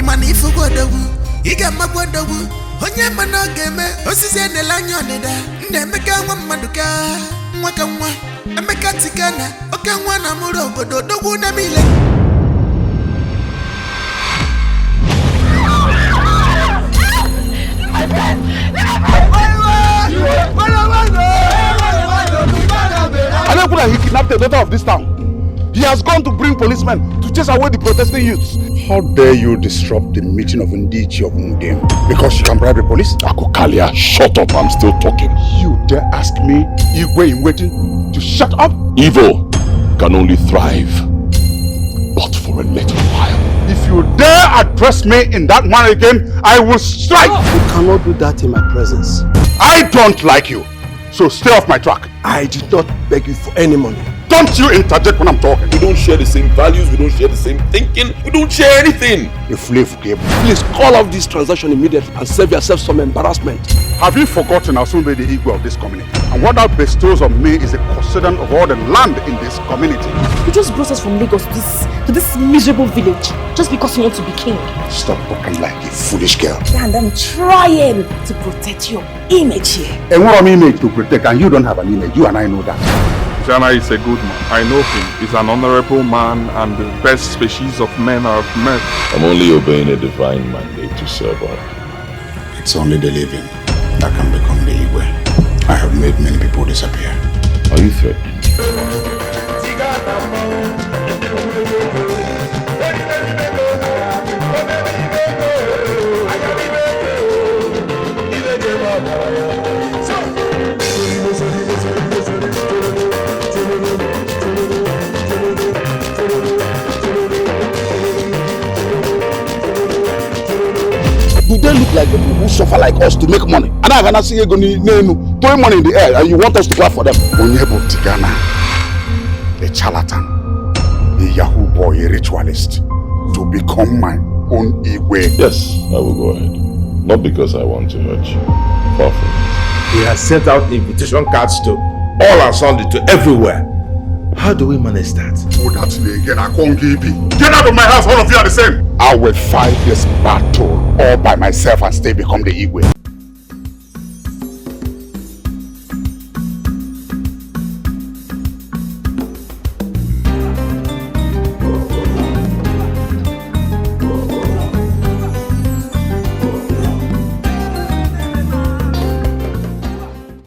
Imani Fugodogu, Igama Godogu, Onye Manogame, Osise Nelanyon, Nemeka Maduka, Wakamwa, Amekatikana, Okamwana Muro, Godogu Namile. He kidnapped the daughter of this town. He has gone to bring policemen to chase away the protesting youths. How dare you disrupt the meeting of Ndichi of Mudem because you can bribe the police? Akokalia, shut up, I'm still talking. You dare ask me, Igwe in waiting, to shut up? Evil can only thrive, but for a little while. If you dare address me in that manner again, I will strike! You cannot do that in my presence. I don't like you, so stay off my track. I did not beg you for any money. Don't you interject when I'm talking. We don't share the same values, we don't share the same thinking, we don't share anything. Please call off this transaction immediately and save yourself some embarrassment. Have you forgotten I'll soon be the Igwe of this community? And what that bestows on me is a custodian of all the land in this community. You just brought us from Lagos to this miserable village just because you want to be king. Stop talking like a foolish girl. And I'm trying to protect your image here. And what am image to protect? And you don't have an image. You and I know that. Jana is a good man. I know him. He's an honorable man and the best species of men I've met. I'm only obeying a divine mandate to serve her. It's only the living that can become the Igwe. I have made many people disappear. Are you threatening? Do they look like the people who suffer like us to make money? And I'm gonna see you going throwing money in the air and you want us to clap for them? Onyebo Tigana, a charlatan, a Yahoo boy, a ritualist, to become my own Igwe. Yes, I will go ahead. Not because I want to hurt you. Far from it. He has sent out invitation cards to all and sundry, to everywhere. How do we manage that? Oh, that's me again. I can't give you. Get out of my house, all of you are the same. I will fight this battle all by myself and still become the Igwe.